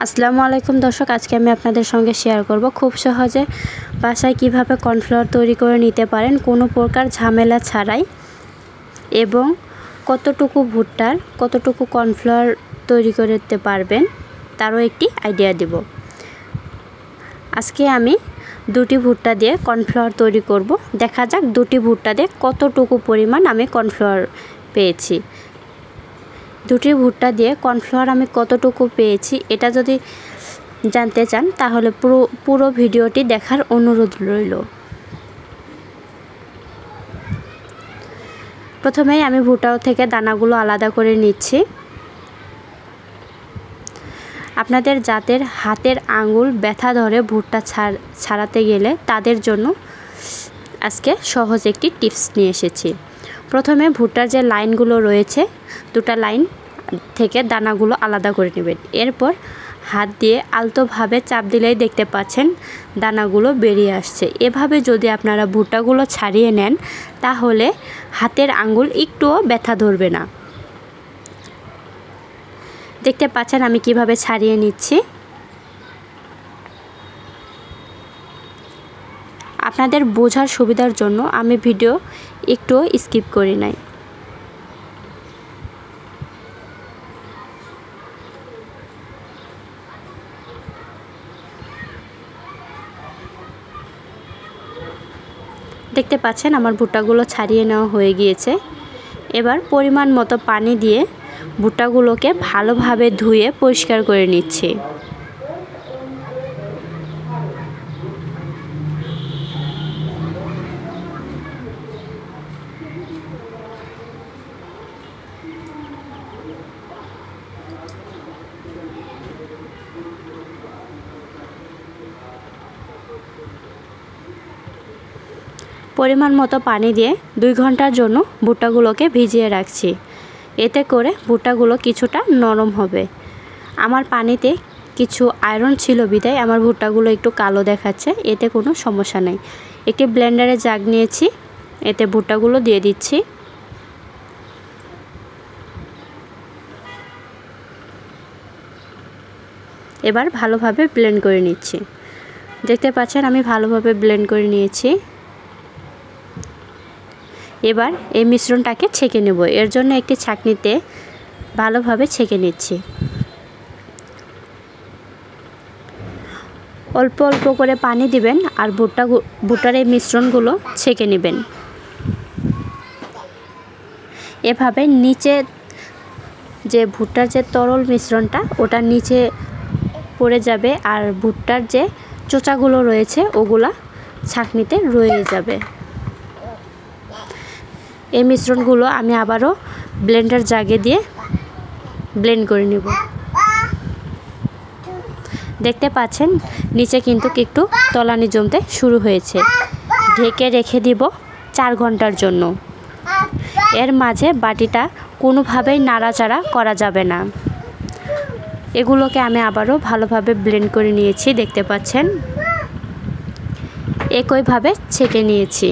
আসসালামু আলাইকুম দর্শক, আজকে আমি আপনাদের সঙ্গে শেয়ার করব খুব সহজে বাসায় কিভাবে কর্নফ্লাওয়ার তৈরি করে নিতে পারেন কোনো প্রকার ঝামেলা ছাড়াই, এবং কতটুকু ভুট্টার কতটুকু কর্নফ্লাওয়ার তৈরি করতে পারবেন তারও একটি আইডিয়া দেব। আজকে আমি দুটি ভুট্টা দিয়ে কর্নফ্লাওয়ার তৈরি করব। দেখা যাক দুটি ভুট্টা দিয়ে কতটুকু পরিমাণ আমি কর্নফ্লাওয়ার পেয়েছি। দুটি ভুট্টা দিয়ে কর্নফ্লাওয়ার আমি কতটুকু পেয়েছি এটা যদি জানতে চান তাহলে পুরো ভিডিওটি দেখার অনুরোধ রইল। প্রথমেই আমি ভুট্টা থেকে দানাগুলো আলাদা করে নিচ্ছি। আপনাদের যাদের হাতের আঙ্গুল ব্যথা ধরে ভুট্টা ছাড়াতে গেলে তাদের জন্য আজকে সহজ একটি টিপস নিয়ে এসেছি। প্রথমে ভুট্টার যে লাইনগুলো রয়েছে দুটো লাইন থেকে দানাগুলো আলাদা করে নেবেন। এরপর হাত দিয়ে আলতোভাবে চাপ দিলেই দেখতে পাচ্ছেন দানাগুলো বেরিয়ে আসছে। এভাবে যদি আপনারা ভুট্টাগুলো ছাড়িয়ে নেন তাহলে হাতের আঙ্গুল একটুও ব্যথা ধরবে না। দেখতে পাচ্ছেন আমি কিভাবে ছাড়িয়ে নিচ্ছি। আপনাদের বোঝার সুবিধার জন্য আমি ভিডিও একটুও স্কিপ করি নাই। দেখতে পাচ্ছেন আমার ভুট্টাগুলো ছাড়িয়ে নেওয়া হয়ে গিয়েছে। এবার পরিমাণ মতো পানি দিয়ে ভুট্টাগুলোকে ভালোভাবে ধুয়ে পরিষ্কার করে নিচ্ছি। পরিমাণ মতো পানি দিয়ে 2 ঘন্টার জন্য ভুট্টাগুলোকে ভিজিয়ে রাখছি। এতে করে ভুট্টাগুলো কিছুটা নরম হবে। আমার পানিতে কিছু আয়রন ছিল বিধায় আমার ভুট্টাগুলো একটু কালো দেখাচ্ছে, এতে কোনো সমস্যা নেই। একটি ব্লেন্ডারে জাগ নিয়েছি, এতে ভুট্টাগুলো দিয়ে দিচ্ছি। এবার ভালোভাবে ব্লেন্ড করে নিচ্ছি। দেখতে পাচ্ছেন আমি ভালোভাবে ব্লেন্ড করে নিয়েছি। এবার এই মিশ্রণটাকে ছেঁকে নেব। এর জন্য একটি ছাঁকনিতে ভালোভাবে ছেঁকে নিচ্ছি। অল্প অল্প করে পানি দিবেন আর ভুট্টার এই মিশ্রণগুলো ছেঁকে নেবেন। এভাবে নিচে যে ভুট্টার যে তরল মিশ্রণটা ওটা নিচে পড়ে যাবে আর ভুট্টার যে চোচাগুলো রয়েছে ওগুলা ছাঁকনিতে রয়ে যাবে। এই মিশ্রণগুলো আমি আবারও ব্লেন্ডার জাগে দিয়ে ব্লেন্ড করে নেব। দেখতে পাচ্ছেন নিচে কিন্তু একটু তলানি জমতে শুরু হয়েছে। ঢেকে রেখে দিব 4 ঘন্টার জন্য। এর মাঝে বাটিটা কোনোভাবেই নাড়াচাড়া করা যাবে না। এগুলোকে আমি আবারও ভালোভাবে ব্লেন্ড করে নিয়েছি। দেখতে পাচ্ছেন একইভাবে ছেঁকে নিয়েছি।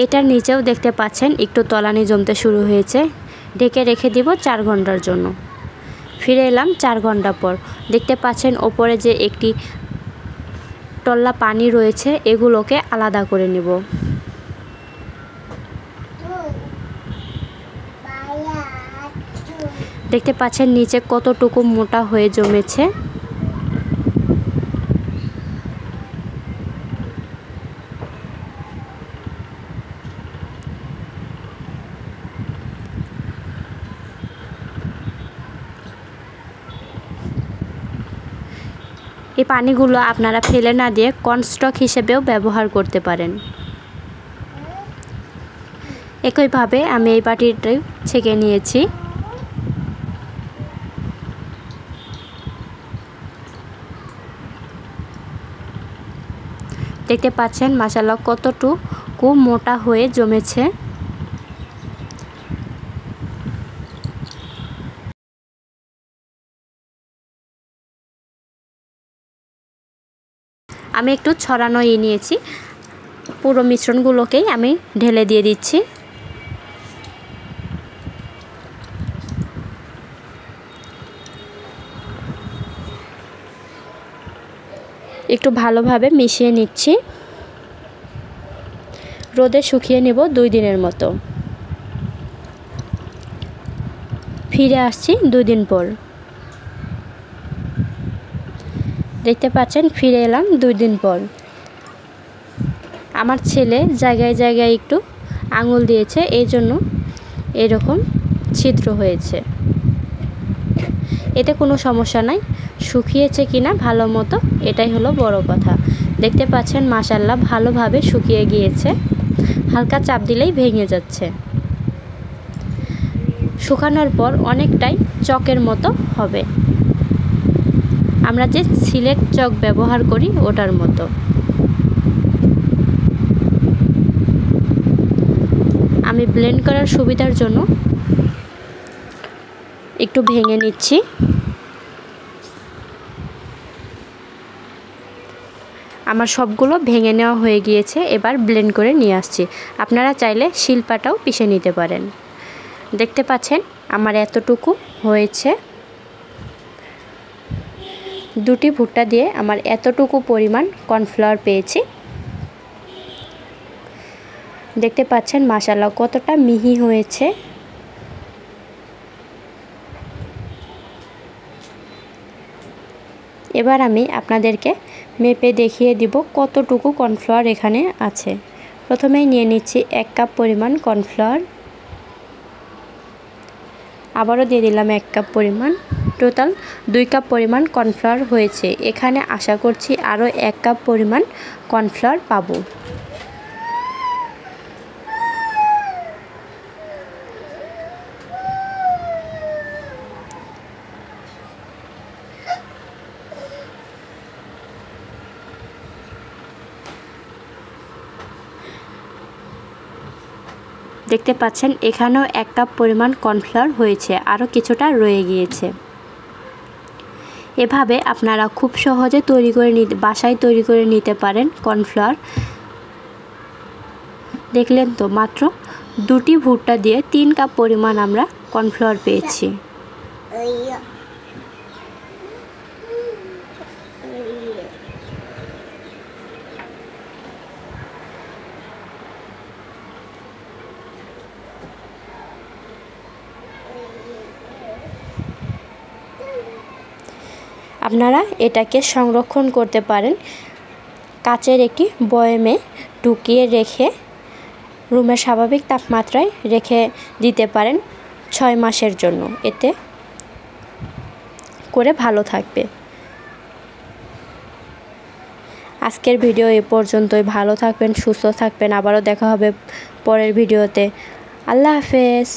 এটার নিচেও দেখতে পাচ্ছেন একটু তলানি জমতে শুরু হয়েছে। ঢেকে রেখে দিব 4 ঘন্টার জন্য। ফিরে এলাম 4 ঘন্টা পর। দেখতে পাচ্ছেন ওপরে যে একটি টল্লা পানি রয়েছে এগুলোকে আলাদা করে নেব। দেখতে পাচ্ছেন নিচে কতটুকু মোটা হয়ে জমেছে। এই পানিগুলো আপনারা ফেলে না দিয়ে কর্নস্টক হিসেবেও ব্যবহার করতে পারেন। একইভাবে আমি এই বাটিটা ছেঁকে নিয়েছি। দেখতে পাচ্ছেন মাশাআল্লাহ কতটুকু মোটা হয়ে জমেছে। আমি একটু ছড়ানো নিয়েছি। পুরো মিশ্রণগুলোকেই আমি ঢেলে দিয়ে দিচ্ছি। একটু ভালোভাবে মিশিয়ে নিচ্ছি। রোদে শুকিয়ে নেব 2 দিনের মতো। ফিরে আসছি 2 দিন পর। দেখতে পাচ্ছেন ফিরে এলাম 2 দিন পর। আমার ছেলে জায়গায় জায়গায় একটু আঙুল দিয়েছে, এই জন্য এরকম ছিদ্র হয়েছে। এতে কোনো সমস্যা নাই, শুকিয়েছে কিনা ভালো মতো, এটাই হলো বড় কথা। দেখতে পাচ্ছেন মাশাআল্লাহ ভালোভাবে শুকিয়ে গিয়েছে, হালকা চাপ দিলেই ভেঙে যাচ্ছে। শুকানোর পর অনেকটাই চকের মতো হবে, আমরা যে সিলেট চক ব্যবহার করি ওটার মতো। আমি ব্লেন্ড করার সুবিধার জন্য একটু ভেঙে নিচ্ছি। আমার সবগুলো ভেঙে নেওয়া হয়ে গিয়েছে, এবার ব্লেন্ড করে নিয়ে আসছি। আপনারা চাইলে শিলপাটাও পিষে নিতে পারেন। দেখতে পাচ্ছেন আমার এতটুকু হয়েছে। 2টি ভুট্টা দিয়ে আমার এতটুকু পরিমাণ কর্নফ্লাওয়ার পেয়েছি। দেখতে পাচ্ছেন মাশাআল্লাহ কতটা মিহি হয়েছে। এবার আমি আপনাদেরকে মেপে দেখিয়ে দিব কতটুকু কর্নফ্লাওয়ার এখানে আছে। প্রথমেই নিয়ে নিচ্ছি 1 কাপ পরিমাণ কর্নফ্লাওয়ার, আবারও দিয়ে দিলাম 1 কাপ পরিমাণ, টোটাল 2 কাপ পরিমাণ কর্নফ্লাওয়ার হয়েছে। এখানে আশা করছি আরও 1 কাপ পরিমাণ কর্নফ্লাওয়ার পাবো। দেখতে পাচ্ছেন এখানেও 1 কাপ পরিমাণ কর্নফ্লাওয়ার হয়েছে, আরও কিছুটা রয়ে গিয়েছে। এভাবে আপনারা খুব সহজে বাসায় তৈরি করে নিতে পারেন কর্নফ্লাওয়ার। দেখলেন তো, মাত্র 2টি ভুট্টা দিয়ে 3 কাপ পরিমাণ আমরা কর্নফ্লাওয়ার পেয়েছি। আপনারা এটাকে সংরক্ষণ করতে পারেন কাচের একটি বয়ামে ঢুকিয়ে রেখে রুমের স্বাভাবিক তাপমাত্রায় রেখে দিতে পারেন 6 মাসের জন্য, এতে করে ভালো থাকবে। আজকের ভিডিও এ পর্যন্তই। ভালো থাকবেন, সুস্থ থাকবেন। আবারও দেখা হবে পরের ভিডিওতে। আল্লাহ হাফেজ।